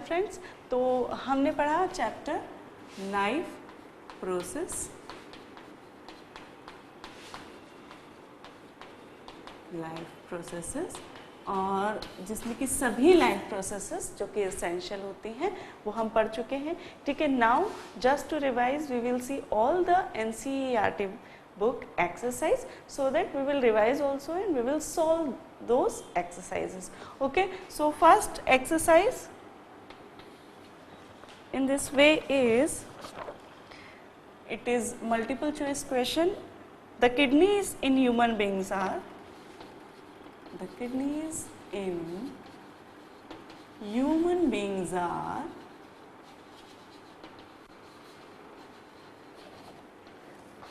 Friends, तो हमने पढ़ा chapter life process, life processes, और जिसमें कि सभी लाइफ प्रोसेसेस जो कि एसेंशियल होती हैं वो हम पढ़ चुके हैं। ठीक है, now just to revise we will see all the NCERT book exercise so that we will revise also and we will solve those exercises. Okay, so first exercise in this way is, it is multiple choice question. The kidneys in human beings are, the kidneys in human beings are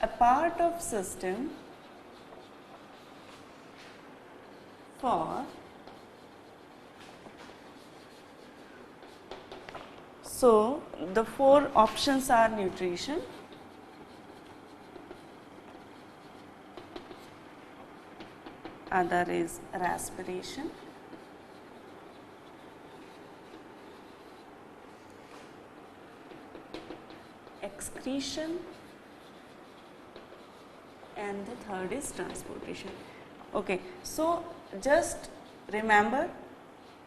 a part of system for, so the four options are nutrition, other is respiration, excretion, and the third is transportation. Okay, so just remember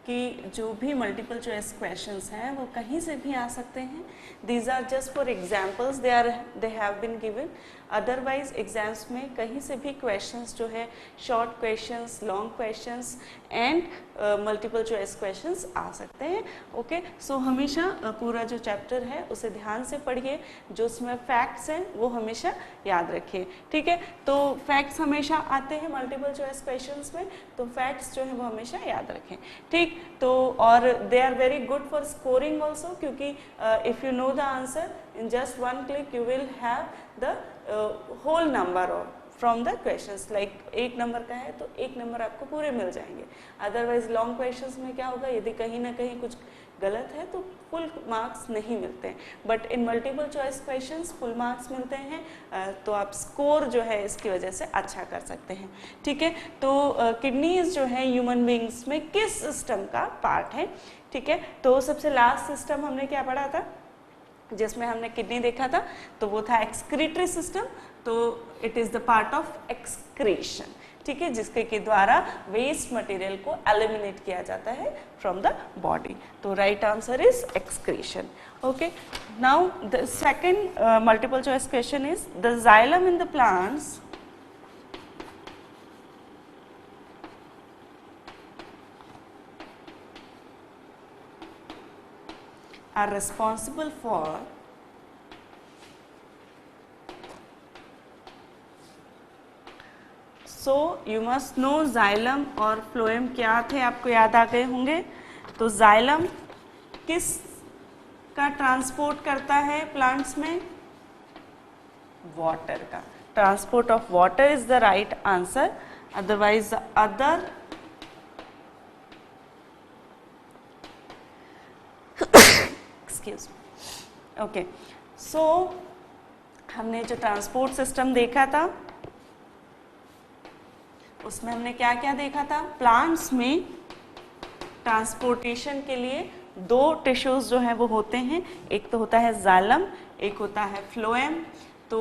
कि जो भी multiple choice questions हैं वो कहीं से भी आ सकते हैं. These are just for examples, they have been given. Otherwise exams में कहीं से भी क्वेश्चंस जो है, short questions, long questions and multiple choice questions आ सकते हैं. ओके, सो हमेशा पूरा जो चैप्टर है उसे ध्यान से पढ़िए, जो उसमें फैक्ट्स हैं वो हमेशा याद रखिए. ठीक है, तो फैक्ट्स हमेशा आते हैं मल्टीपल चॉइस क्वेश्चंस में, तो फैक्ट्स जो है वो हमेशा याद रखें. ठीक, तो और they are very good for scoring also, क्योंकि if you know the answer in just one click you will have the whole number of from the questions. Like 1 number का है तो 1 नंबर आपको पूरे मिल जाएंगे. अदरवाइज लॉन्ग क्वेश्चंस में क्या होगा, यदि कहीं ना कहीं कुछ गलत है तो फुल मार्क्स नहीं मिलते हैं. But in multiple choice questions full marks मिलते हैं, तो आप स्कोर जो है इसकी वजह से अच्छा कर सकते हैं. ठीक है, तो किडनीज जो है ह्यूमन बींग्स में किस सिस्टम का पार्ट है. ठीक है, तो सबसे लास्ट सिस्टम हमने क्या पढ़ा था जिसमें हमने किडनी देखा था, तो वो था एक्सक्रीटरी सिस्टम. तो it is the part of excretion. ठीक है, जिसके के द्वारा वेस्ट मटेरियल को एलिमिनेट किया जाता है फ्रॉम द बॉडी. तो right answer is excretion. Okay, now the second multiple choice question is, the xylem in the plants are responsible for so you must know xylem और phloem क्या थे, आपको याद आ गए होंगे. तो जाइलम किस का ट्रांसपोर्ट करता है प्लांट्स में, वाटर का. Transport of water is the right answer. Otherwise the other okay, so हमने जो ट्रांसपोर्ट सिस्टम देखा था उसमें हमने क्या क्या देखा था. प्लांट्स में ट्रांसपोर्टेशन के लिए 2 टिश्यूज जो है वो होते हैं, एक तो होता है जाइलम, एक होता है फ्लोएम. तो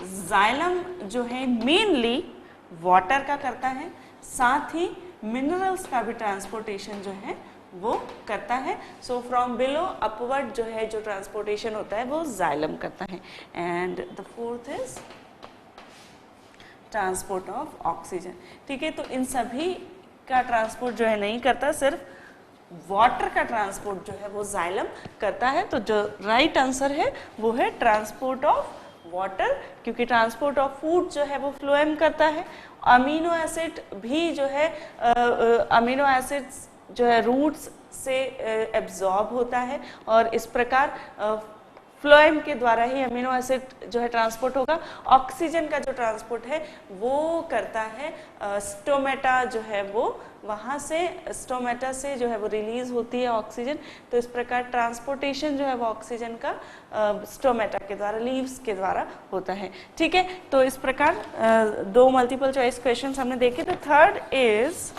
जाइलम जो है मेनली वाटर का करता है, साथ ही मिनरल्स का भी ट्रांसपोर्टेशन जो है वो करता है. सो फ्रॉम बिलो अपवर्ड जो है जो ट्रांसपोर्टेशन होता है वो जाइलम करता है. And the fourth is transport of oxygen. ठीक है, तो इन सभी का ट्रांसपोर्ट जो है नहीं करता, सिर्फ वाटर का ट्रांसपोर्ट जो है वो जाइलम करता है. तो जो राइट आंसर है वो है ट्रांसपोर्ट ऑफ वाटर, क्योंकि ट्रांसपोर्ट ऑफ फूड जो है वो फ्लोएम करता है. अमीनो एसिड भी जो है अमीनो एसिड्स जो है रूट्स से एब्जॉर्ब होता है, और इस प्रकार फ्लोएम के द्वारा ही अमीनो एसिड जो है ट्रांसपोर्ट होगा. ऑक्सीजन का जो ट्रांसपोर्ट है वो करता है स्टोमेटा जो है वो, वहाँ से स्टोमेटा से जो है वो रिलीज होती है ऑक्सीजन. तो इस प्रकार ट्रांसपोर्टेशन जो है वो ऑक्सीजन का स्टोमेटा के द्वारा, लीव्स के द्वारा होता है. ठीक है, तो इस प्रकार 2 मल्टीपल चॉइस क्वेश्चंस हमने देखे. The third is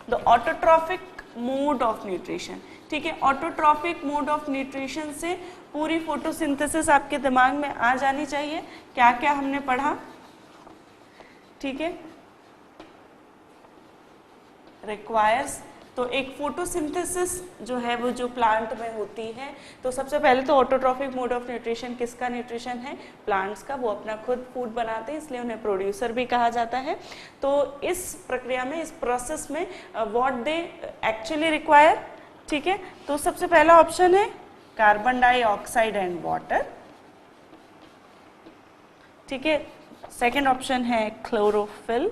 the autotrophic mode of nutrition. ठीक है, ऑटोट्रॉफिक मोड ऑफ न्यूट्रिशन से पूरी फोटोसिंथेसिस आपके दिमाग में आ जानी चाहिए, क्या क्या हमने पढ़ा। ठीक है, रिक्वायर्स, तो एक फोटोसिंथेसिस जो है वो जो प्लांट में होती है, तो सबसे पहले तो ऑटोट्रॉफिक मोड ऑफ न्यूट्रिशन किसका न्यूट्रिशन है, प्लांट्स का, वो अपना खुद फूड बनाते हैं इसलिए उन्हें प्रोड्यूसर भी कहा जाता है। तो इस प्रक्रिया में, इस प्रोसेस में व्हाट दे एक्चुअली रिक्वायर, ठीक है, तो सबसे पहला ऑप्शन है कार्बन डाइऑक्साइड एंड वाटर, ठीक है, सेकेंड ऑप्शन है chlorophyll,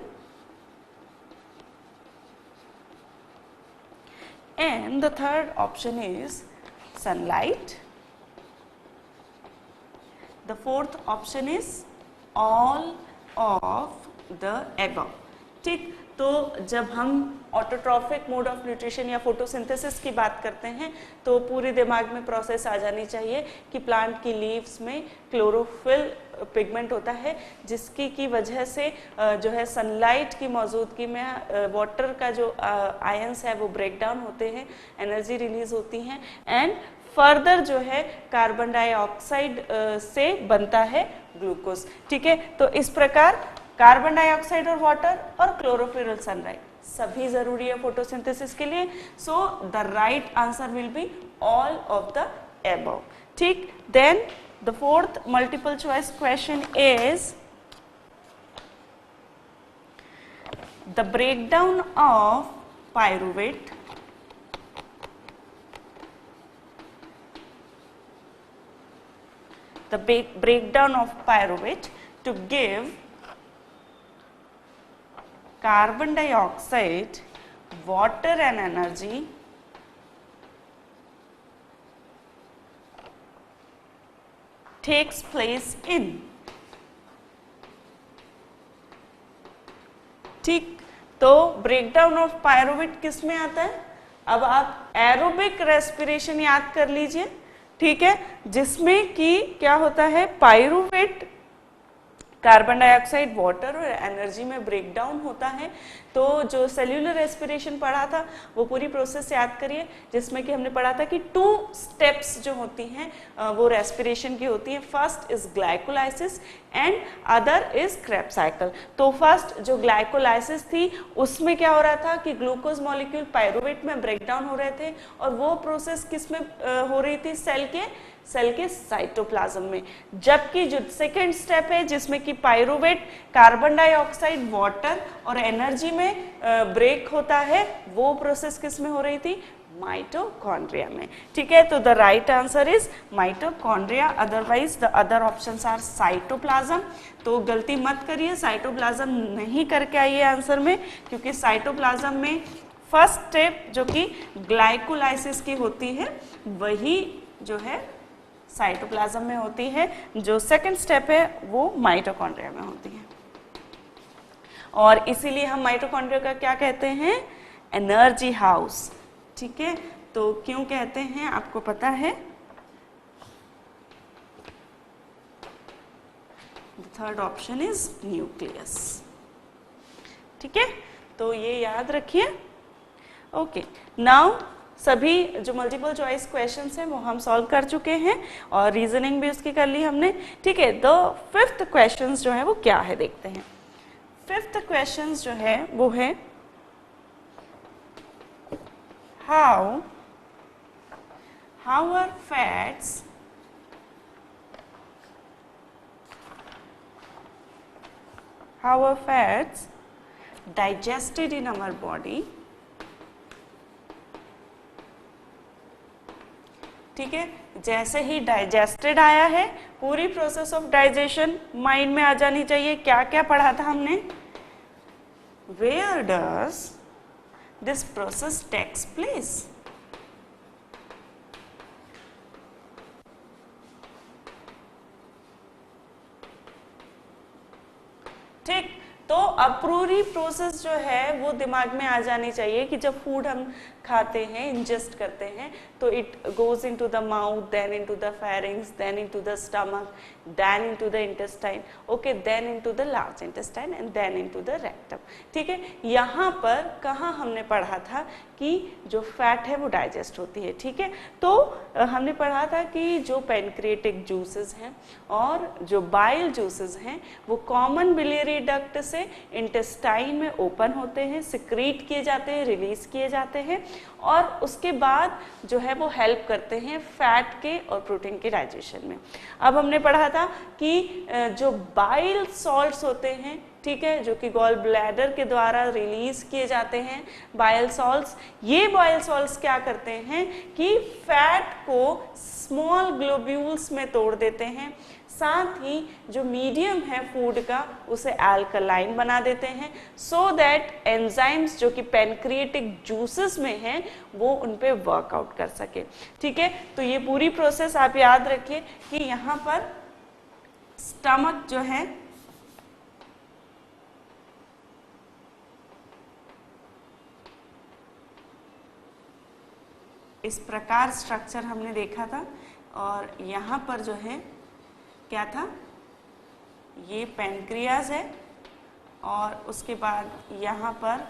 and the third option is sunlight, the fourth option is all of the above। ठीक, तो जब हम ऑटोट्रॉफिक मोड ऑफ न्यूट्रिशन या फोटोसिंथेसिस की बात करते हैं तो पूरे दिमाग में प्रोसेस आ जानी चाहिए कि प्लांट की लीव्स में क्लोरोफिल पिगमेंट होता है, जिसकी की वजह से जो है सनलाइट की मौजूदगी में वाटर का जो आयंस है वो ब्रेक डाउन होते हैं, एनर्जी रिलीज होती हैं, एंड फर्दर जो है कार्बन डाइऑक्साइड से बनता है ग्लूकोज। ठीक है, तो इस प्रकार कार्बन डाइऑक्साइड और वाटर और क्लोरोफिल और सनलाइट सभी जरूरी है फोटोसिंथेसिस के लिए। So the right answer will be all of the above. ठीक, then the fourth multiple choice question is the breakdown of pyruvate the breakdown of pyruvate to give carbon dioxide, water and energy takes place in। ठीक, तो breakdown of pyruvate किस में आता है, अब आप aerobic respiration याद कर लीजिए, ठीक है, जिसमें कि क्या होता है, पायरुवेट कार्बन डाइऑक्साइड, वाटर और एनर्जी में ब्रेक डाउन होता है। तो जो सेल्यूलर रेस्पिरेशन पढ़ा था वो पूरी प्रोसेस याद करिए, जिसमें कि हमने पढ़ा था कि 2 स्टेप्स जो होती हैं वो रेस्पिरेशन की होती हैं। First is glycolysis and other is Krebs cycle. तो फर्स्ट जो ग्लाइकोलाइसिस थी उसमें क्या हो रहा था कि ग्लूकोज मॉलिक्यूल पायरुवेट में ब्रेक डाउन हो रहे थे, और वो प्रोसेस किस में हो रही थी, सेल के साइटोप्लाज्म में। जबकि जो सेकेंड स्टेप है जिसमें कि पायरुवेट कार्बन डाइऑक्साइड, वाटर और एनर्जी में ब्रेक होता है, वो प्रोसेस किस में हो रही थी, माइटोकॉन्ड्रिया में। ठीक है, तो the right answer is mitochondria, otherwise the other options are cytoplasm. तो गलती मत करिए, साइटोप्लाज्म नहीं करके आइए आंसर में, क्योंकि साइटोप्लाज्म में फर्स्ट स्टेप जो कि ग्लाइकोलाइसिस की होती है वही जो है साइटोप्लाज्म में होती है, जो सेकंड स्टेप है वो माइटोकॉन्ड्रिया में होती है। और इसीलिए हम माइटोकॉन्ड्रिया का क्या कहते हैं, एनर्जी हाउस। ठीक है, तो क्यों कहते हैं आपको पता है, थर्ड ऑप्शन इज न्यूक्लियस। ठीक है, तो ये याद रखिए। ओके, नाउ सभी जो मल्टीपल चॉइस क्वेश्चंस हैं वो हम सॉल्व कर चुके हैं और रीजनिंग भी उसकी कर ली हमने। ठीक है, तो फिफ्थ क्वेश्चंस जो है वो क्या है देखते हैं। फिफ्थ क्वेश्चंस जो है वो है how are fats digested in our body। ठीक है, जैसे ही डाइजेस्टेड आया है, पूरी प्रोसेस ऑफ डाइजेशन माइंड में आ जानी चाहिए। क्या क्या पढ़ा था हमने, where does this process takes place. ठीक, तो अब पूरी प्रोसेस जो है वो दिमाग में आ जानी चाहिए कि जब फूड हम खाते हैं, इंजेस्ट करते हैं, तो it goes into the mouth, then into the pharynx, then into the stomach, then into the intestine, okay, then into the large intestine and then into the rectum. ठीक है, यहाँ पर कहाँ हमने पढ़ा था कि जो फैट है वो डाइजेस्ट होती है, ठीक है। तो हमने पढ़ा था कि जो पैनक्रिएटिक जूसेस हैं और जो बाइल जूसेस हैं वो कॉमन बिलियरी डक्ट से इंटेस्टाइन में ओपन होते हैं, सिक्रीट किए जाते हैं, रिलीज किए जाते हैं और उसके बाद जो है वो हेल्प करते हैं फैट के और प्रोटीन के डाइजेशन में। अब हमने पढ़ा था कि जो बाइल सॉल्ट्स होते हैं, ठीक है, जो कि गॉल ब्लैडर के द्वारा रिलीज किए जाते हैं बाइल सॉल्ट्स, ये बाइल सॉल्ट्स क्या करते हैं कि फैट को स्मॉल ग्लोब्यूल्स में तोड़ देते हैं, साथ ही जो मीडियम है फूड का उसे अल्कलाइन बना देते हैं, सो दैट एंजाइम्स जो कि पैनक्रिएटिक जूसेस में हैं वो उन पे वर्कआउट कर सके, ठीक है। तो ये पूरी प्रोसेस आप याद रखिए कि यहाँ पर स्टमक जो है इस प्रकार स्ट्रक्चर हमने देखा था और यहाँ पर जो है क्या था, ये पैनक्रियाज है और उसके बाद यहाँ पर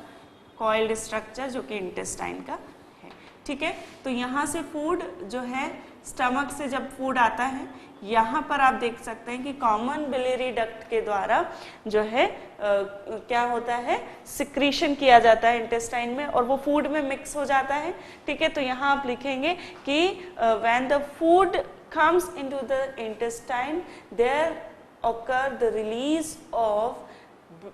कॉइल्ड स्ट्रक्चर जो कि इंटेस्टाइन का है, ठीक है। तो यहाँ से फूड जो है स्टमक से जब फूड आता है यहाँ पर आप देख सकते हैं कि कॉमन बिलियरी डक्ट के द्वारा जो है क्या होता है, सिक्रीशन किया जाता है इंटेस्टाइन में और वो फूड में मिक्स हो जाता है, ठीक है। तो यहाँ आप लिखेंगे कि when the food comes into the intestine, there occur the release of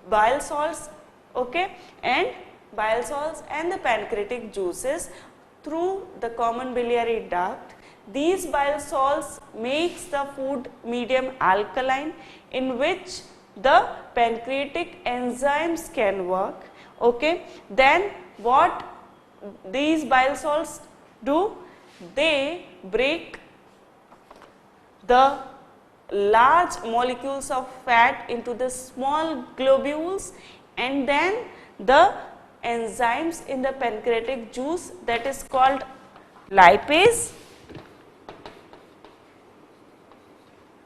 bile salts, okay, and bile salts and the pancreatic juices through the common biliary duct. These bile salts makes the food medium alkaline in which the pancreatic enzymes can work, okay. Then what these bile salts do, they break the large molecules of fat into the small globules and then the enzymes in the pancreatic juice that is called lipase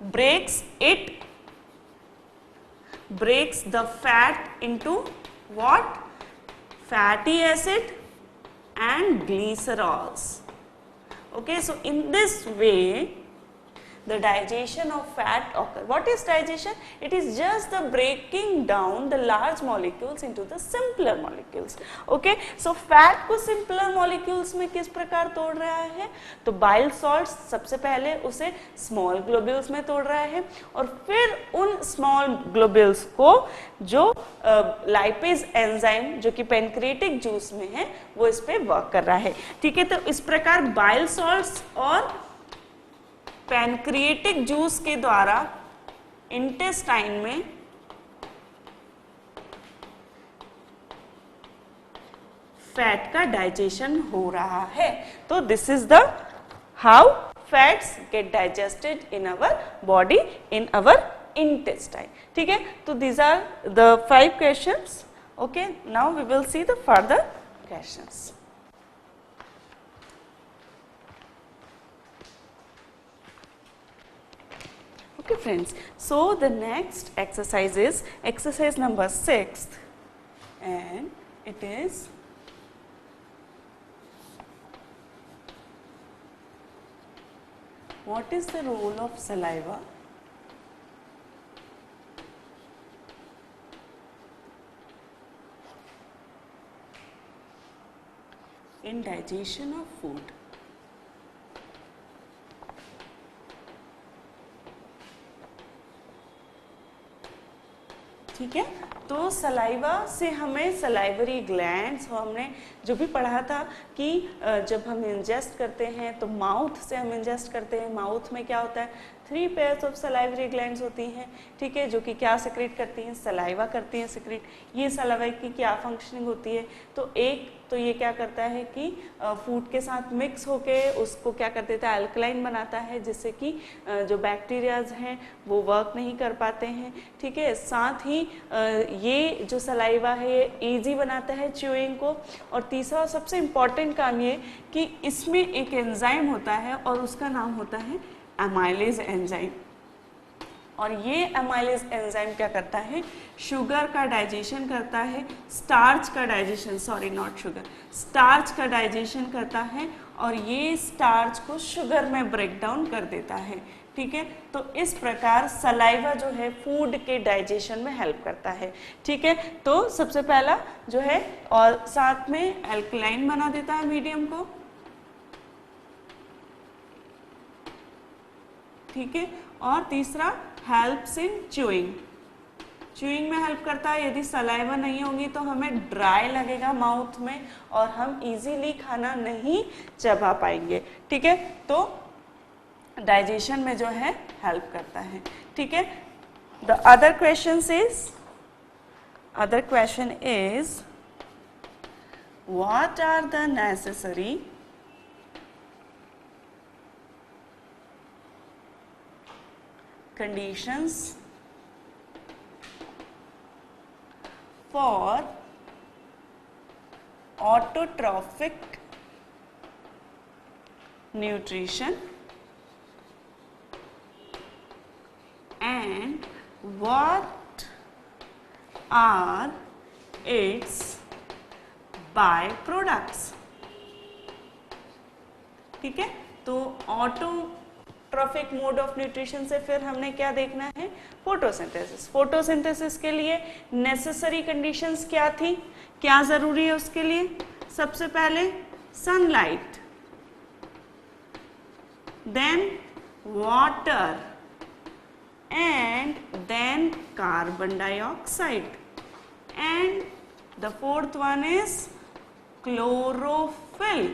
breaks the fat into what? Fatty acid and glycerols, okay. So in this way the digestion of fat occur. What is digestion? It is just the breaking down the large molecules into the simpler molecules. Okay, so fat को simpler molecules में किस प्रकार तोड़ रहा है? तो bile salts सबसे पहले उसे small globules में तोड़ रहा है और फिर उन small globules को जो lipase enzyme जो कि pancreatic juice में है वो इस पे work कर रहा है, ठीक है। तो इस प्रकार bile salts और पैनक्रिएटिक जूस के द्वारा इंटेस्टाइन में फैट का डाइजेशन हो रहा है। तो this is the how fats get digested in our body in our intestine, ठीक है। तो these are the 5 questions, okay. Now we will see the further questions. Okay friends, so the next exercise is exercise number 6 and it is what is the role of saliva in digestion of food? ठीक है। तो saliva से हमें salivary glands, हमने जो भी पढ़ा था कि जब हम इंजेस्ट करते हैं तो माउथ से हम इंजेस्ट करते हैं, माउथ में क्या होता है 3 पेयर्स ऑफ सलाइवरी ग्लैंड्स होती हैं, ठीक है, जो कि क्या सिक्रेट करती हैं, सलाइवा करती हैं सिक्रेट। ये सलाइवा की क्या फंक्शनिंग होती है, तो एक तो ये क्या करता है कि फूड के साथ मिक्स होके उसको क्या कर देता है, अल्कलाइन बनाता है, जिससे कि जो बैक्टीरियाज हैं वो वर्क नहीं कर पाते हैं, ठीक है। साथ ही ये जो सलाइवा है ये ईजी बनाता है च्यूइंग को। और तीसरा और सबसे इम्पॉर्टेंट काम ये कि इसमें एक एंजाइम होता है और उसका नाम होता है एमाइलेज एंजाइम, और ये एमाइलेज एंजाइम क्या करता है, शुगर का डाइजेशन करता है, स्टार्च का digestion, sorry not sugar, starch का डाइजेशन करता है और ये स्टार्च को शुगर में ब्रेक डाउन कर देता है। ठीक है, तो इस प्रकार सलाइवा जो है फूड के डाइजेशन में हेल्प करता है। ठीक है, तो सबसे पहला जो है और साथ में एल्कलाइन बना देता है मीडियम को। ठीक है, और तीसरा हेल्प्स इन च्यूइंग, च्यूइंग में हेल्प करता है। यदि सलाइवा नहीं होगी तो हमें ड्राई लगेगा माउथ में और हम इजीली खाना नहीं चबा पाएंगे। ठीक है, तो डाइजेशन में जो है हेल्प करता है। ठीक है, the other question is what are the necessary conditions for autotrophic nutrition and what are its byproducts। ठीक है, तो ऑटोट्रॉफिक मोड ऑफ न्यूट्रिशन से फिर हमने क्या देखना है, फोटोसिंथेसिस। फोटोसिंथेसिस के लिए नेसेसरी कंडीशंस क्या थी, क्या जरूरी है उसके लिए, सबसे पहले sunlight, then water and then carbon dioxide and the fourth one is chlorophyll,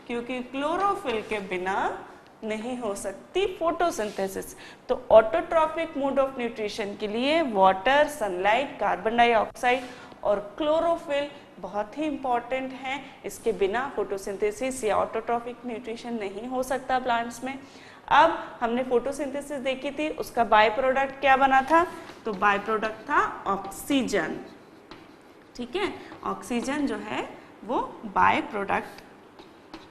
क्योंकि क्लोरोफिल के बिना नहीं हो सकती फोटोसिंथेसिस। तो ऑटोट्रॉफिक मोड ऑफ न्यूट्रिशन के लिए वाटर, सनलाइट, कार्बन डाइऑक्साइड और क्लोरोफिल बहुत ही इंपॉर्टेंट हैं। इसके बिना फोटोसिंथेसिस या ऑटोट्रॉफिक न्यूट्रिशन नहीं हो सकता प्लांट्स में। अब हमने फोटोसिंथेसिस देखी थी, उसका बाय प्रोडक्ट क्या बना था, तो बाय प्रोडक्ट था ऑक्सीजन। ठीक है, ऑक्सीजन जो है वो बाय प्रोडक्ट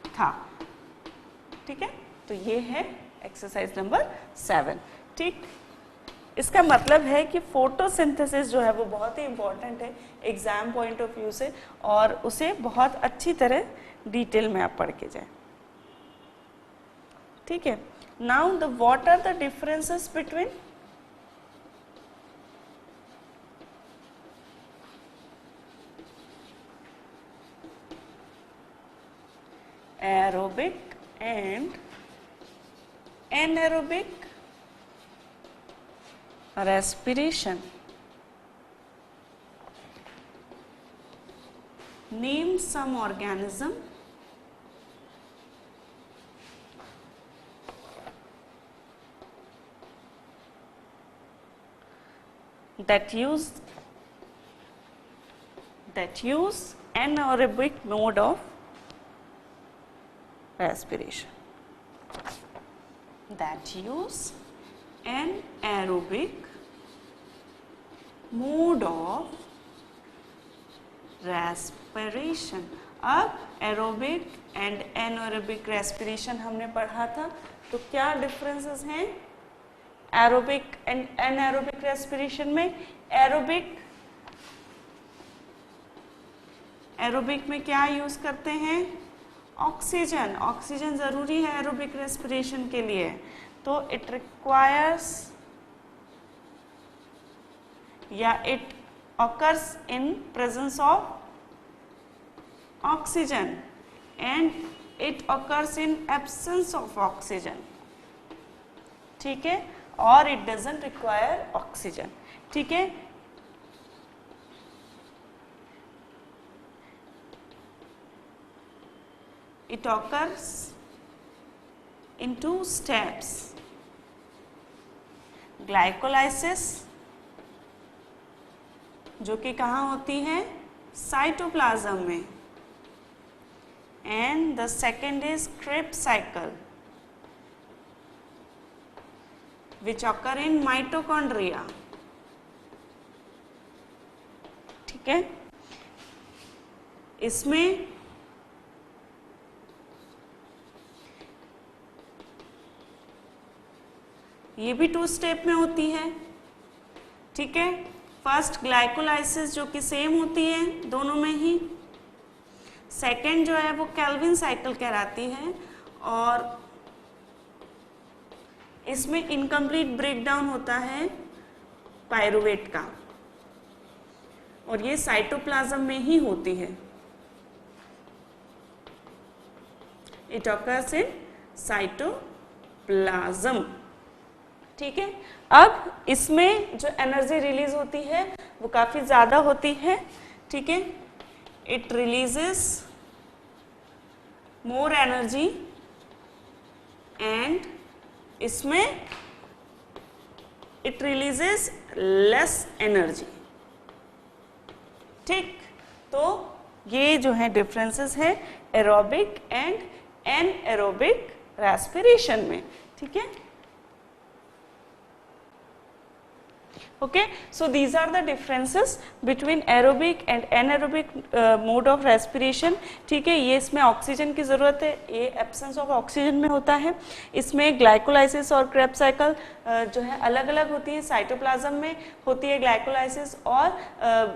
था। ठीक है, तो ये है एक्सरसाइज नंबर 7। ठीक, इसका मतलब है कि फोटोसिंथेसिस जो है वो बहुत ही इंपॉर्टेंट है एग्जाम पॉइंट ऑफ व्यू से, और उसे बहुत अच्छी तरह डिटेल में आप पढ़ के जाए। ठीक है, now the what are the differences between aerobic and anaerobic respiration? Name some organism that use anaerobic mode of respiration, that use anaerobic mode of respiration। अब एरोबिक एंड एनारोबिक रेस्पिरेशन हमने पढ़ा था, तो क्या डिफरेंसेस हैं aerobic and anaerobic respiration में। Aerobic में क्या यूज करते हैं, ऑक्सीजन। ऑक्सीजन जरूरी है एरोबिक रेस्पिरेशन के लिए, तो इट रिक्वायर्स या it occurs in presence of oxygen and it occurs in absence of oxygen। ठीक है, और it doesn't require oxygen। ठीक है, it occurs in 2 steps, glycolysis जो कि कहाँ होती है, साइटोप्लाज्म में, and the second is Krebs cycle which occur in mitochondria. ठीक है, इसमें ये भी 2 स्टेप में होती है, ठीक है। फर्स्ट ग्लाइकोलाइसिस जो कि सेम होती है दोनों में ही, सेकेंड जो है वो केल्विन साइकिल कहलाती है, और इसमें इनकम्प्लीट ब्रेकडाउन होता है पायरुवेट का, और ये साइटोप्लाज्म में ही होती है। इट ऑकर्स इन साइटोप्लाज्म, ठीक है। अब इसमें जो एनर्जी रिलीज होती है वो काफी ज्यादा होती है, ठीक है। It releases more energy and इसमें इट रिलीजेस लेस एनर्जी, ठीक। तो ये जो है डिफरेंसेस है एरोबिक एंड एनएरोबिक रेस्पिरेशन में, ठीक है। Okay, so these are the differences between aerobic and anaerobic mode of respiration, ठीक है। ये इसमें ऑक्सीजन की ज़रूरत है, ये एब्सेंस ऑफ ऑक्सीजन में होता है। इसमें ग्लाइकोलाइसिस और क्रेब्स साइकिल जो है अलग अलग होती है, साइटोप्लाज्म में होती है ग्लाइकोलाइसिस और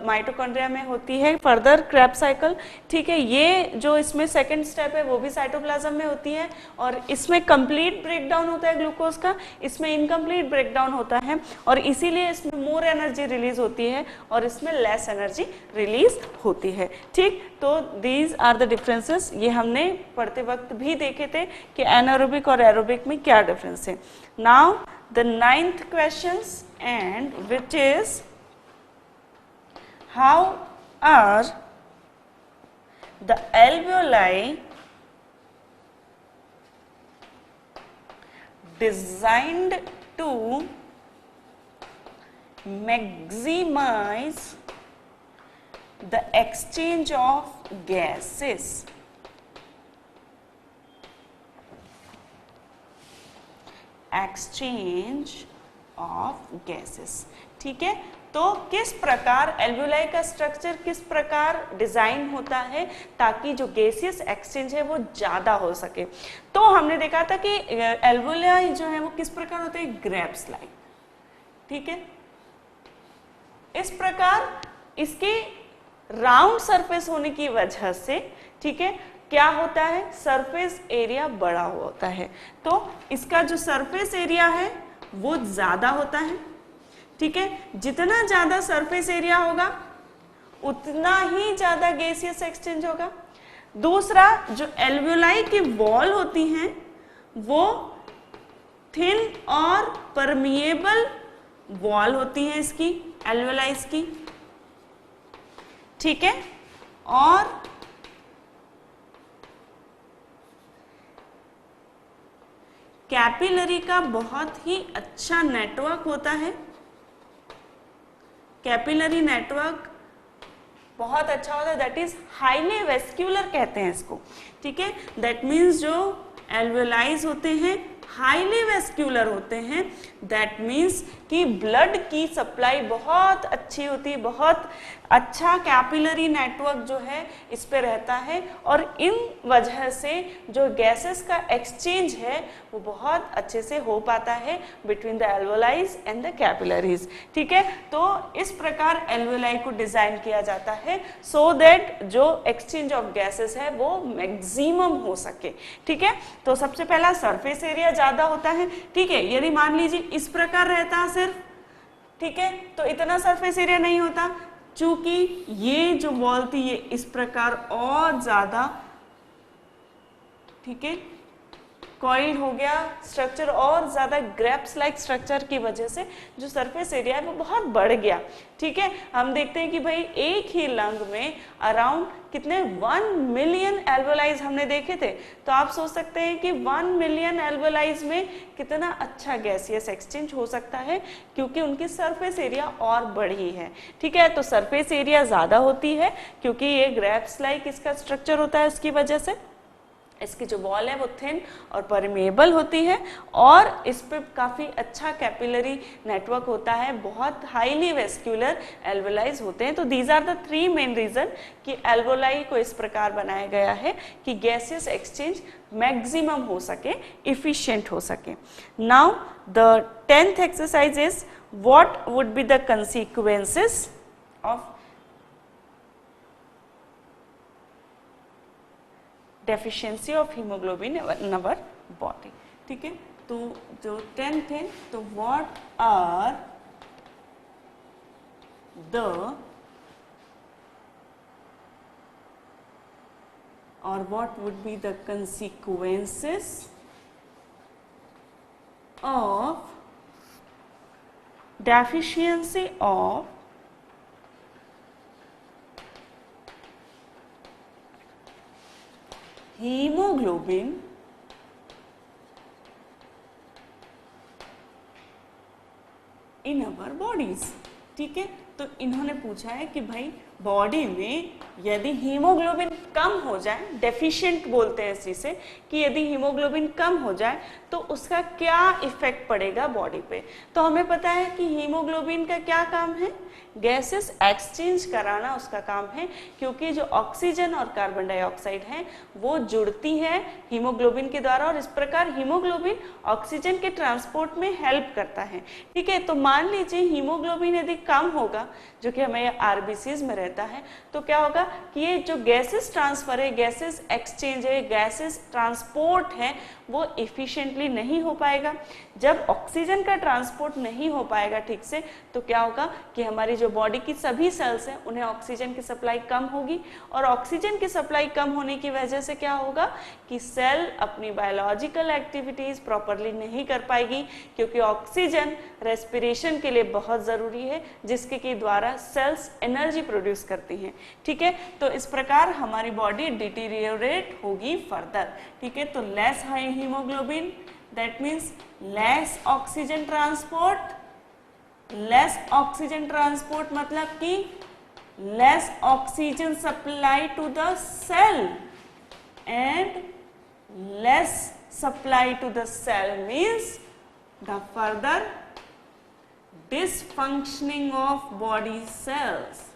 माइटोकॉन्ड्रिया में होती है फर्दर क्रेब्स साइकिल, ठीक है। ये जो इसमें सेकेंड स्टेप है वो भी साइटोप्लाज्म में होती है, और इसमें कंप्लीट ब्रेकडाउन होता है ग्लूकोज का, इसमें इनकम्प्लीट ब्रेकडाउन होता है, और इसीलिए इसमें मोर एनर्जी रिलीज होती है और इसमें लेस एनर्जी रिलीज होती है, ठीक। तो दीज आर द डिफरेंसेस, ये हमने पढ़ते वक्त भी देखे थे कि एनारोबिक और एरोबिक में क्या डिफरेंस है। Now the 9th questions, and which is how are the alveoli designed to maximize the exchange of gases, exchange of gases, ठीक है। तो किस प्रकार एल्वेओलाई का स्ट्रक्चर किस प्रकार डिजाइन होता है ताकि जो गैसियस एक्सचेंज है वो ज्यादा हो सके। तो हमने देखा था कि एल्वेओलाई जो है वो किस प्रकार होते हैं, ग्रेप्स लाइक, ठीक है। इस प्रकार इसके राउंड सरफेस होने की वजह से, ठीक है, क्या होता है, सरफेस एरिया बड़ा होता है। तो इसका जो सरफेस एरिया है वो ज्यादा होता है, ठीक है। जितना ज्यादा सरफेस एरिया होगा उतना ही ज्यादा गैसियस एक्सचेंज होगा। दूसरा, जो एल्वेओलाई की वॉल होती हैं वो थिन और परमिएबल वॉल होती है इसकी, एल्वेओलाइज की, ठीक है। और कैपिलरी का बहुत ही अच्छा नेटवर्क होता है, कैपिलरी नेटवर्क बहुत अच्छा होता है, दैट इज हाईली वेस्क्यूलर कहते हैं इसको, ठीक है। दैट मीन्स जो एल्वेओलाइज होते हैं हाईली वेस्क्यूलर होते हैं, दैट मीन्स कि ब्लड की सप्लाई बहुत अच्छी होती है, बहुत अच्छा कैपिलरी नेटवर्क जो है इस पे रहता है, और इन वजह से जो गैसेस का एक्सचेंज है वो बहुत अच्छे से हो पाता है between the alveoli and the capillaries, ठीक है। तो इस प्रकार एल्वेओलाई को डिजाइन किया जाता है सो दैट जो एक्सचेंज ऑफ गैसेस है वो मैक्सिमम हो सके, ठीक है। तो सबसे पहला सरफेस एरिया ज्यादा होता है, ठीक है। यदि मान लीजिए इस प्रकार रहता सिर्फ, ठीक है, तो इतना सरफेस एरिया नहीं होता, चूंकि ये जो वॉल थी ये इस प्रकार और ज्यादा, ठीक है, कॉइल हो गया स्ट्रक्चर, और ज्यादा ग्रेप्स लाइक स्ट्रक्चर की वजह से जो सरफेस एरिया है वो बहुत बढ़ गया, ठीक है। हम देखते हैं कि भाई एक ही लंग में अराउंड कितने 1 मिलियन एल्वेओलाइज हमने देखे थे। तो आप सोच सकते हैं कि 1 मिलियन एल्वेओलाइज में कितना अच्छा गैसियस एक्सचेंज हो सकता है, क्योंकि उनकी सरफेस एरिया और बढ़ी है, ठीक है। तो सरफेस एरिया ज्यादा होती है क्योंकि ये ग्रेप्स लाइक इसका स्ट्रक्चर होता है, उसकी वजह से इसकी जो वॉल है वो थिन और परमेएबल होती है, और इस पे काफ़ी अच्छा कैपिलरी नेटवर्क होता है, बहुत हाईली वेस्क्यूलर एल्वेओलाइज होते हैं। तो these are the 3 main reason कि एल्वेओलाई को इस प्रकार बनाया गया है कि गैसियस एक्सचेंज मैक्सिमम हो सके, इफिशिएंट हो सके। Now the 10th exercise is what would be the consequences of deficiency of hemoglobin in our body. ठीक है, तो जो 10th है, तो what are the or what would be the consequences of deficiency of hemoglobin in our bodies. ठीक है, तो इन्होंने पूछा है कि भाई बॉडी में यदि हीमोग्लोबिन कम हो जाए, डेफिशिएंट बोलते हैं इसी से, कि यदि हीमोग्लोबिन कम हो जाए तो उसका क्या इफेक्ट पड़ेगा बॉडी पे। तो हमें पता है कि हीमोग्लोबिन का क्या काम है, गैसेस एक्सचेंज कराना उसका काम है, क्योंकि जो ऑक्सीजन और कार्बन डाइऑक्साइड है वो जुड़ती है हीमोग्लोबिन के द्वारा और इस प्रकार हीमोग्लोबिन ऑक्सीजन के ट्रांसपोर्ट में हेल्प करता है। ठीक है, तो मान लीजिए हीमोग्लोबिन यदि कम होगा, जो कि हमें आरबीसीज में रहता है, तो क्या होगा कि ये जो गैसेस ट्रांसफर है, गैसेस एक्सचेंज है, गैसेस ट्रांसपोर्ट है, वो इफिशिएंटली नहीं हो पाएगा। जब ऑक्सीजन का ट्रांसपोर्ट नहीं हो पाएगा ठीक से, तो क्या होगा कि हमारी जो बॉडी की सभी सेल्स हैं उन्हें ऑक्सीजन की सप्लाई कम होगी और ऑक्सीजन की सप्लाई कम होने की वजह से क्या होगा कि सेल अपनी बायोलॉजिकल एक्टिविटीज प्रॉपरली नहीं कर पाएगी, क्योंकि ऑक्सीजन रेस्पिरेशन के लिए बहुत जरूरी है, जिसके के द्वारा सेल्स एनर्जी प्रोड्यूस करती हैं। ठीक है, तो इस प्रकार हमारी बॉडी डिटीरियोरेट होगी फर्दर। ठीक है, तो less high haemoglobin, that means less oxygen transport. Less oxygen transport मतलब कि less oxygen supply to the cell and less supply to the cell means the further dysfunctioning of body cells.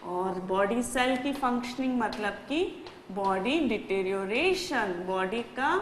और body cell की functioning मतलब कि body deterioration, body का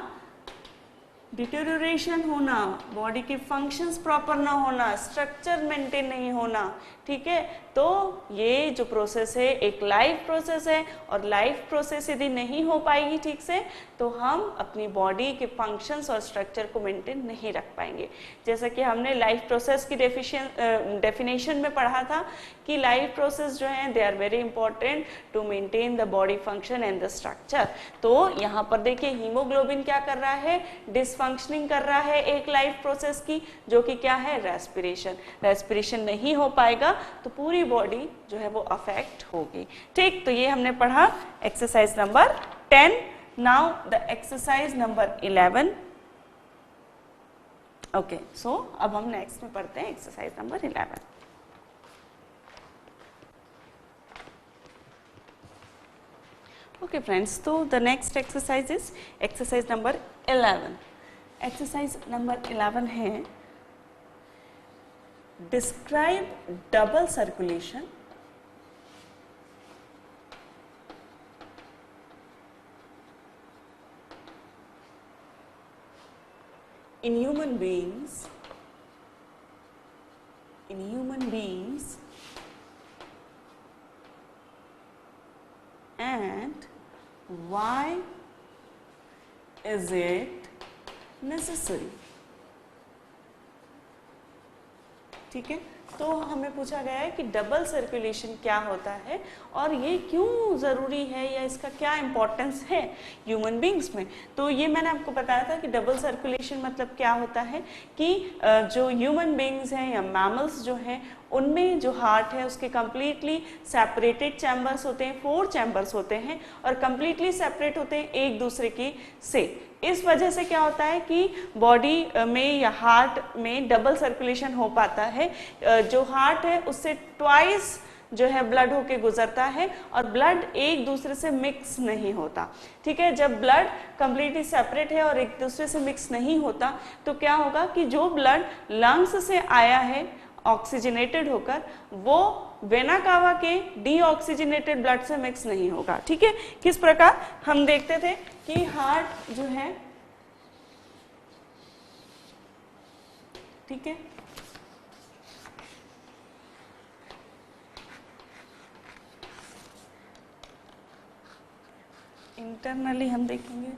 deterioration होना, body के functions proper ना होना, स्ट्रक्चर मेंटेन नहीं होना। ठीक है, तो ये जो प्रोसेस है एक लाइफ प्रोसेस है और लाइफ प्रोसेस यदि नहीं हो पाएगी ठीक से, तो हम अपनी बॉडी के फंक्शंस और स्ट्रक्चर को मेंटेन नहीं रख पाएंगे। जैसा कि हमने लाइफ प्रोसेस की डेफिनेशन में पढ़ा था कि लाइफ प्रोसेस जो है they are very important to maintain the body function and the structure. तो यहाँ पर देखिए हीमोग्लोबिन क्या कर रहा है, डिसफंक्शनिंग कर रहा है एक लाइफ प्रोसेस की, जो कि क्या है रेस्पिरेशन। रेस्पिरेशन नहीं हो पाएगा तो पूरी बॉडी जो है वो अफेक्ट होगी। ठीक, तो ये हमने पढ़ा exercise number 10। Now the exercise number 11। Okay, so अब हम नेक्स्ट में पढ़ते हैं एक्सरसाइज नंबर 11। ओके फ्रेंड्स, तो the next exercise is exercise number 11। Exercise number 11 है describe double circulation in human beings and why is it necessary। ठीक है, तो हमें पूछा गया है कि डबल सर्कुलेशन क्या होता है और ये क्यों ज़रूरी है या इसका क्या इम्पोर्टेंस है ह्यूमन बींग्स में। तो ये मैंने आपको बताया था कि डबल सर्कुलेशन मतलब क्या होता है कि जो ह्यूमन बींग्स हैं या मैमल्स जो हैं उनमें जो हार्ट है उसके कम्प्लीटली सेपरेटेड चैम्बर्स होते हैं, 4 चैम्बर्स होते हैं और कम्प्लीटली सेपरेट होते हैं एक दूसरे की से। इस वजह से क्या होता है कि बॉडी में या हार्ट में डबल सर्कुलेशन हो पाता है। जो हार्ट है उससे ट्वाइस जो है ब्लड होके गुजरता है और ब्लड एक दूसरे से मिक्स नहीं होता। ठीक है, जब ब्लड कंप्लीटली सेपरेट है और एक दूसरे से मिक्स नहीं होता तो क्या होगा कि जो ब्लड लंग्स से आया है ऑक्सीजनेटेड होकर, वो वेना कावा के डीऑक्सीजनेटेड ब्लड से मिक्स नहीं होगा। ठीक है, किस प्रकार हम देखते थे कि हार्ट जो है ठीक है। इंटरनली हम देखेंगे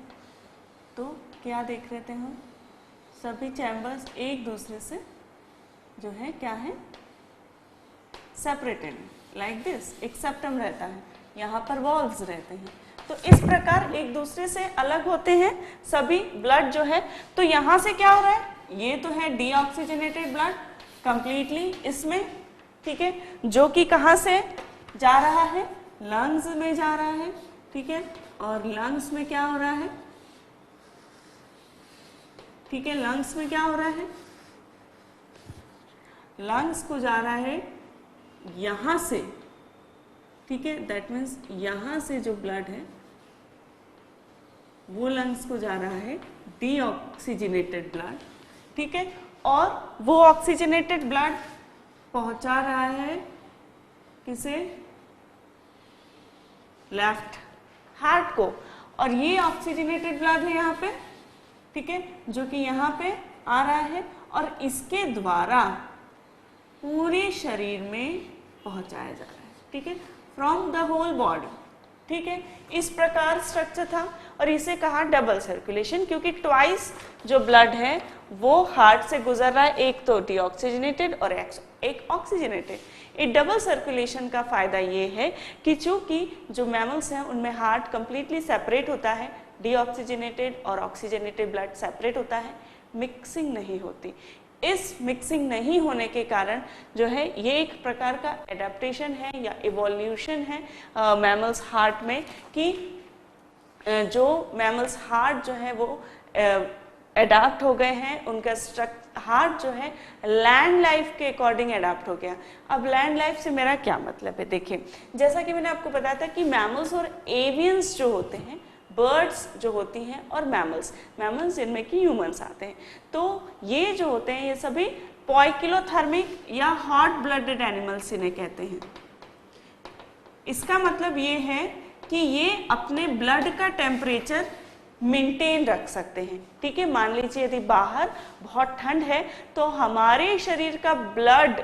तो क्या देख रहे थे हम, सभी चैम्बर्स एक दूसरे से जो है क्या है, सेपरेटेड, लाइक दिस, एक सेप्टम रहता है, यहाँ पर वॉल्व्स रहते हैं, तो इस प्रकार एक दूसरे से अलग होते हैं सभी ब्लड जो है। तो यहाँ से क्या हो रहा है, ये तो है डीऑक्सीजनेटेड ब्लड कंप्लीटली इसमें, ठीक है, जो कि कहाँ से जा रहा है, लंग्स में जा रहा है, ठीक है, और लंग्स में क्या हो रहा है, ठीक है, लंग्स में क्या हो रहा है, लंग्स को जा रहा है यहां से, ठीक है, दैट मीन्स यहां से जो ब्लड है वो लंग्स को जा रहा है डीऑक्सीजनेटेड ब्लड, ठीक है, और वो ऑक्सीजनेटेड ब्लड पहुंचा रहा है किसे, लेफ्ट हार्ट को, और ये ऑक्सीजनेटेड ब्लड है यहाँ पे, ठीक है, जो कि यहाँ पे आ रहा है और इसके द्वारा पूरे शरीर में पहुंचाया जा रहा है, ठीक है, फ्रॉम द होल बॉडी, ठीक है। इस प्रकार स्ट्रक्चर था और इसे कहा डबल सर्कुलेशन, क्योंकि ट्वाइस जो ब्लड है वो हार्ट से गुजर रहा है, एक तो डीऑक्सीजनेटेड और एक ऑक्सीजनेटेड। एक डबल सर्कुलेशन का फायदा ये है कि चूंकि जो मैमल्स हैं उनमें हार्ट कंप्लीटली सेपरेट होता है, डीऑक्सीजनेटेड और ऑक्सीजनेटेड ब्लड सेपरेट होता है, मिक्सिंग नहीं होती। इस मिक्सिंग नहीं होने के कारण जो है ये एक प्रकार का एडेप्टेशन है या इवोल्यूशन है मैमल्स हार्ट में, कि जो मैमल्स हार्ट जो है वो एडाप्ट हो गए हैं, उनका हार्ट जो है लैंड लाइफ के अकॉर्डिंग एडाप्ट हो गया। अब लैंड लाइफ से मेरा क्या मतलब है, देखिए जैसा कि मैंने आपको बताया था कि मैमल्स और एवियंस जो होते हैं, बर्ड्स जो होती हैं और मैमल्स जिनमें कि ह्यूमंस आते हैं, तो ये जो होते हैं ये सभी पॉइकिलोथर्मिक या हॉट ब्लडेड एनिमल्स इन्हें कहते हैं। इसका मतलब ये है कि ये अपने ब्लड का टेम्परेचर मेंटेन रख सकते हैं, ठीक है। मान लीजिए यदि बाहर बहुत ठंड है तो हमारे शरीर का ब्लड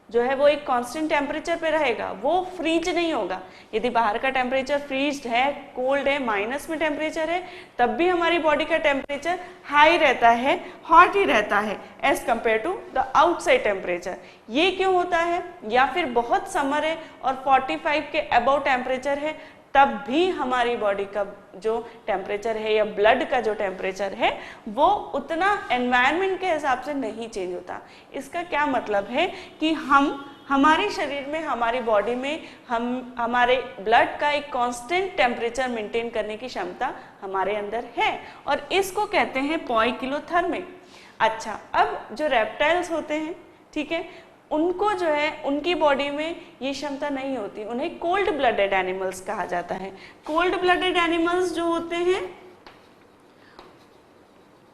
जो है वो एक कांस्टेंट टेम्परेचर पे रहेगा, वो फ्रीज नहीं होगा। यदि बाहर का टेम्परेचर फ्रीज्ड है, कोल्ड है, माइनस में टेम्परेचर है, तब भी हमारी बॉडी का टेम्परेचर हाई रहता है, हॉट ही रहता है as compare to the outside temperature. ये क्यों होता है, या फिर बहुत समर है और 45 के अबव टेम्परेचर है, तब भी हमारी बॉडी का जो टेम्परेचर है या ब्लड का जो टेम्परेचर है वो उतना एनवायरनमेंट के हिसाब से नहीं चेंज होता। इसका क्या मतलब है कि हमारे शरीर में, हमारी बॉडी में हमारे ब्लड का एक कांस्टेंट टेम्परेचर मेंटेन करने की क्षमता हमारे अंदर है, और इसको कहते हैं पॉइकिलोथर्मिक। अच्छा, अब जो रेप्टाइल्स होते हैं, ठीक है, उनको जो है उनकी बॉडी में ये क्षमता नहीं होती, उन्हें कोल्ड ब्लडेड एनिमल्स कहा जाता है। कोल्ड ब्लडेड एनिमल्स जो होते हैं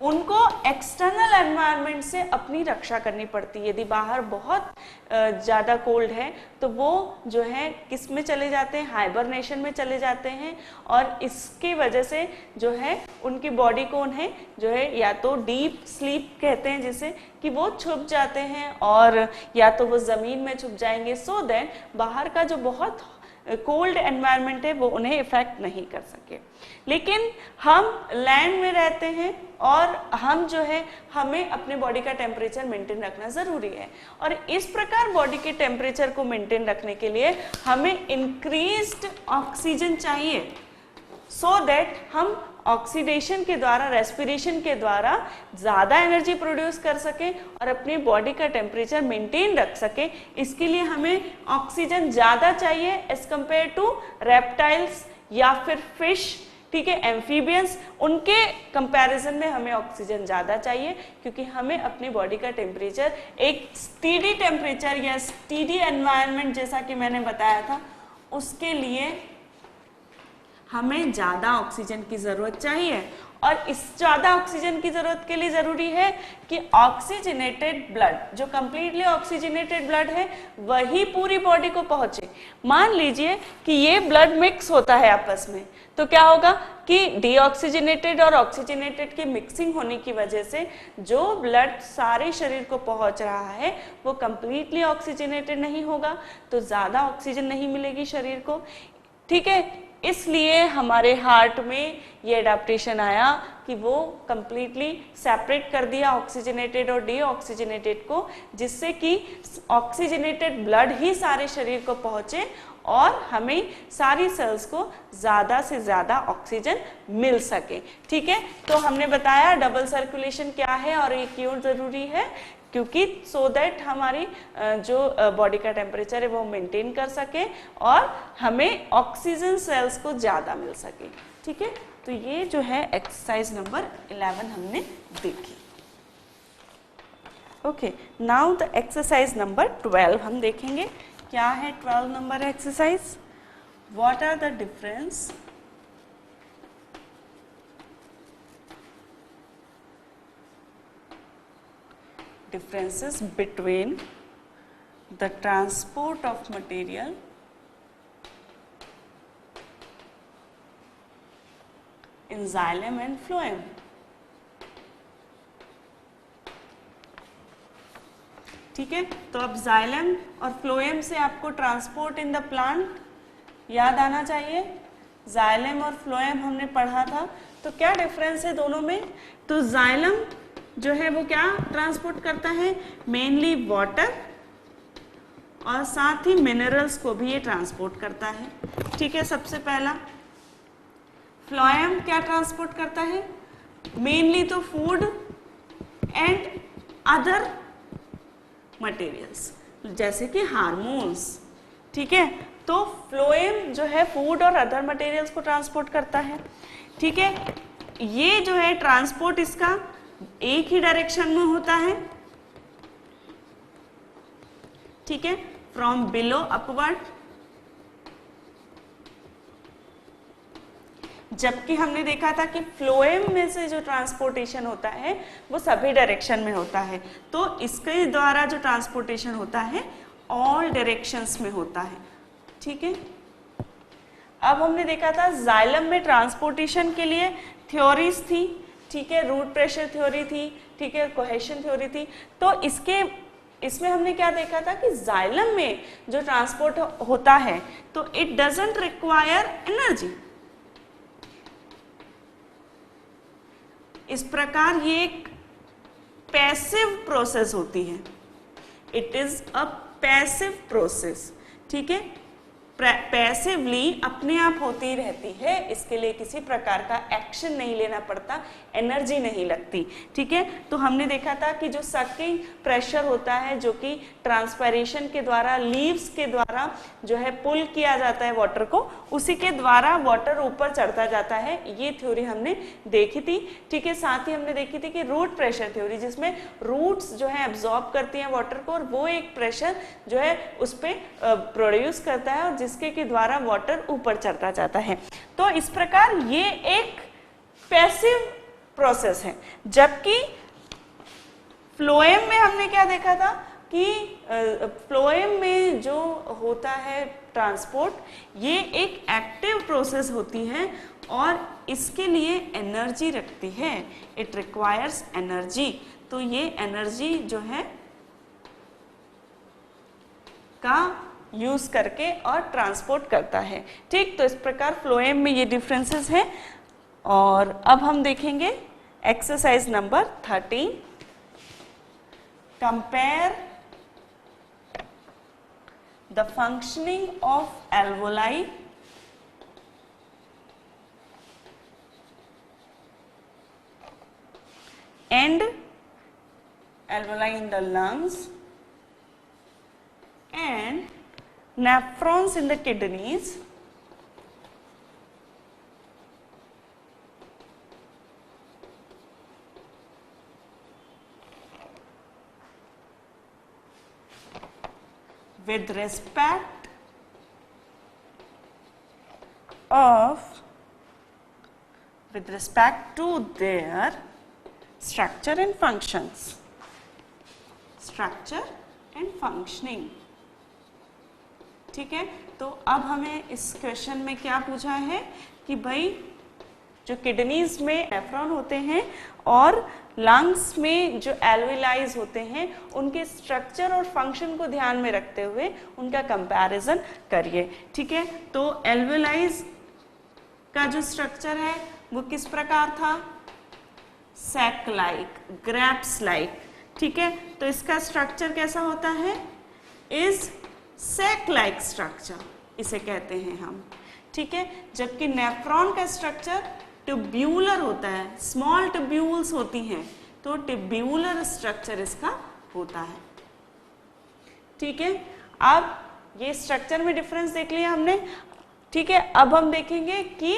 उनको एक्सटर्नल एनवायरनमेंट से अपनी रक्षा करनी पड़ती है। यदि बाहर बहुत ज़्यादा कोल्ड है तो वो जो है किस में चले जाते हैं, हाइबरनेशन में चले जाते हैं, और इसकी वजह से जो है उनकी बॉडी को उन्हें जो है या तो डीप स्लीप कहते हैं जिसे, कि वो छुप जाते हैं, और या तो वो ज़मीन में छुप जाएंगे, सो दैट बाहर का जो बहुत कोल्ड एनवायरनमेंट है वो उन्हें इफेक्ट नहीं कर सके। लेकिन हम लैंड में रहते हैं और हम जो है हमें अपने बॉडी का टेम्परेचर मेंटेन रखना ज़रूरी है, और इस प्रकार बॉडी के टेम्परेचर को मेंटेन रखने के लिए हमें इंक्रीज्ड ऑक्सीजन चाहिए, सो दैट हम ऑक्सीडेशन के द्वारा, रेस्पिरेशन के द्वारा ज़्यादा एनर्जी प्रोड्यूस कर सकें और अपनी बॉडी का टेम्परेचर मेंटेन रख सकें। इसके लिए हमें ऑक्सीजन ज़्यादा चाहिए एज कंपेयर टू रेप्टाइल्स या फिर फिश, ठीक है, एम्फीबियंस, उनके कंपैरिजन में हमें ऑक्सीजन ज़्यादा चाहिए, क्योंकि हमें अपनी बॉडी का टेम्परेचर एक स्टीडी टेम्परेचर या स्टीडी एनवायरनमेंट जैसा कि मैंने बताया था उसके लिए हमें ज़्यादा ऑक्सीजन की ज़रूरत चाहिए और इस ज़्यादा ऑक्सीजन की ज़रूरत के लिए ज़रूरी है कि ऑक्सीजनेटेड ब्लड, जो कंप्लीटली ऑक्सीजनेटेड ब्लड है वही पूरी बॉडी को पहुँचे। मान लीजिए कि ये ब्लड मिक्स होता है आपस में, तो क्या होगा कि डीऑक्सीजनेटेड और ऑक्सीजनेटेड की मिक्सिंग होने की वजह से जो ब्लड सारे शरीर को पहुंच रहा है वो कंप्लीटली ऑक्सीजनेटेड नहीं होगा, तो ज़्यादा ऑक्सीजन नहीं मिलेगी शरीर को। ठीक है, इसलिए हमारे हार्ट में ये एडाप्टेशन आया कि वो कंप्लीटली सेपरेट कर दिया ऑक्सीजनेटेड और डीऑक्सीजनेटेड को, जिससे कि ऑक्सीजनेटेड ब्लड ही सारे शरीर को पहुंचे और हमें सारी सेल्स को ज़्यादा से ज़्यादा ऑक्सीजन मिल सके। ठीक है, तो हमने बताया डबल सर्कुलेशन क्या है और ये क्यों ज़रूरी है, क्योंकि सो दैट हमारी जो बॉडी का टेम्परेचर है वो मेंटेन कर सके और हमें ऑक्सीजन सेल्स को ज़्यादा मिल सके। ठीक है, तो ये जो है एक्सरसाइज नंबर 11 हमने देखी। Okay, now the exercise number 12 हम देखेंगे। क्या है 12 number exercise? What are the differences between the transport of material in xylem and phloem? ठीक है, तो अब xylem और phloem से आपको ट्रांसपोर्ट इन द प्लांट याद आना चाहिए। xylem और phloem हमने पढ़ा था, तो क्या डिफरेंस है दोनों में? तो xylem जो है वो क्या ट्रांसपोर्ट करता है? मेनली वाटर और साथ ही मिनरल्स को भी ये ट्रांसपोर्ट करता है। ठीक है, सबसे पहला फ्लोएम क्या ट्रांसपोर्ट करता है? मेनली तो फूड एंड अदर मटेरियल्स जैसे कि हार्मोन्स। ठीक है, तो फ्लोएम जो है फूड और अदर मटेरियल्स को ट्रांसपोर्ट करता है। ठीक है, ये जो है ट्रांसपोर्ट इसका एक ही डायरेक्शन में होता है। ठीक है, फ्रॉम बिलो अपवर्ड, जबकि हमने देखा था कि फ्लोएम में से जो ट्रांसपोर्टेशन होता है वो सभी डायरेक्शन में होता है, तो इसके द्वारा जो ट्रांसपोर्टेशन होता है ऑल डायरेक्शंस में होता है। ठीक है, अब हमने देखा था जाइलम में ट्रांसपोर्टेशन के लिए थ्योरीज थी। ठीक है, रूट प्रेशर थ्योरी थी, ठीक है, कोहेशन थ्योरी थी। तो इसमें हमने क्या देखा था कि जाइलम में जो ट्रांसपोर्ट होता है तो इट डजंट रिक्वायर एनर्जी। इस प्रकार ये एक पैसिव प्रोसेस होती है, it is a passive process. ठीक है, पैसिवली अपने आप होती रहती है, इसके लिए किसी प्रकार का एक्शन नहीं लेना पड़ता, एनर्जी नहीं लगती। ठीक है, तो हमने देखा था कि जो सकिंग प्रेशर होता है जो कि ट्रांसपायरेशन के द्वारा लीव्स के द्वारा जो है पुल किया जाता है वाटर को, उसी के द्वारा वाटर ऊपर चढ़ता जाता है, ये थ्योरी हमने देखी थी। ठीक है, साथ ही हमने देखी थी कि रूट प्रेशर थ्योरी, जिसमें रूट्स जो है एब्जॉर्ब करती हैं वाटर को और वो एक प्रेशर जो है उस पर प्रोड्यूस करता है और जिसके के द्वारा वाटर ऊपर चढ़ता जाता है। तो इस प्रकार ये एक पैसिव प्रोसेस है, जबकि फ्लोएम में हमने क्या देखा था कि फ्लोएम में जो होता है ट्रांसपोर्ट, ये एक एक्टिव प्रोसेस होती है और इसके लिए एनर्जी रखती है, इट रिक्वायर्स एनर्जी। तो ये एनर्जी जो है का यूज करके और ट्रांसपोर्ट करता है। ठीक, तो इस प्रकार फ्लोएम में ये डिफरेंसेस हैं। और अब हम देखेंगे exercise number 13, compare the functioning of alveoli and alveoli in the lungs and nephrons in the kidneys with respect of with respect to their structure and functions. Structure and functioning. ठीक है, तो अब हमें इस क्वेश्चन में क्या पूछा है कि भाई जो किडनीज में नेफ्रॉन होते हैं और लंग्स में जो एल्वेलाइज होते हैं उनके स्ट्रक्चर और फंक्शन को ध्यान में रखते हुए उनका कंपैरिजन करिए। ठीक है, तो एल्वेलाइज का जो स्ट्रक्चर है वो किस प्रकार था, सैक लाइक, ग्रैप्स लाइक। ठीक है, तो इसका स्ट्रक्चर कैसा होता है, इज सैक लाइक स्ट्रक्चर इसे कहते हैं हम। ठीक है, जबकि नेफ्रॉन का स्ट्रक्चर ट्यूब्यूलर होता है, स्मॉल ट्यूब्यूल्स होती हैं, तो ट्यूब्यूलर स्ट्रक्चर इसका होता है। ठीक है, अब ये स्ट्रक्चर में डिफरेंस देख लिया हमने। ठीक है, अब हम देखेंगे कि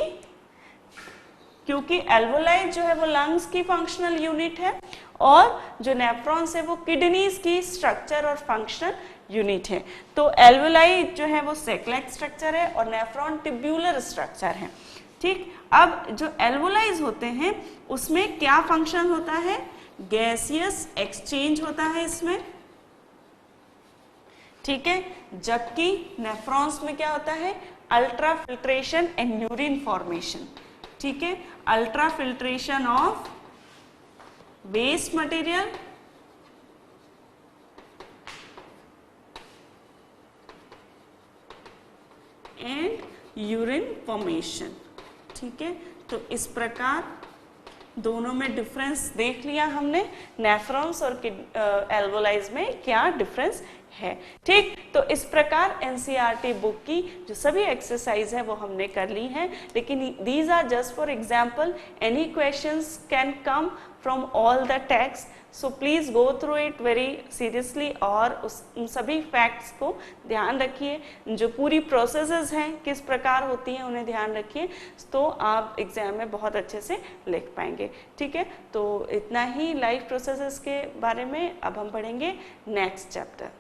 क्योंकि एल्वोलाई जो है वो लंग्स की फंक्शनल यूनिट है और जो नेफ्रॉन्स है वो किडनीज की स्ट्रक्चर और फंक्शनल यूनिट है, तो एल्वोलाई जो है वो सैक लाइक स्ट्रक्चर है और नेफ्रॉन ट्यूब्यूलर स्ट्रक्चर है। ठीक, अब जो एल्वोलाइज होते हैं उसमें क्या फंक्शन होता है, गैसियस एक्सचेंज होता है इसमें। ठीक है, जबकि नेफ्रॉन्स में क्या होता है, ultra filtration and urine formation. ठीक है, ultra filtration of waste material and urine formation. ठीक है, तो इस प्रकार दोनों में डिफरेंस देख लिया हमने, नेफ्रॉन्स और एल्वोलाइज में क्या डिफरेंस है। ठीक, तो इस प्रकार एनसीईआरटी बुक की जो सभी एक्सरसाइज है वो हमने कर ली हैं, लेकिन these are just for example, any questions can come from all the text, so please go through it very seriously और उन सभी फैक्ट्स को ध्यान रखिए, जो पूरी प्रोसेसेस हैं किस प्रकार होती हैं उन्हें ध्यान रखिए, तो आप एग्जाम में बहुत अच्छे से लिख पाएंगे। ठीक है, तो इतना ही लाइफ प्रोसेसेस के बारे में। अब हम पढ़ेंगे नेक्स्ट चैप्टर।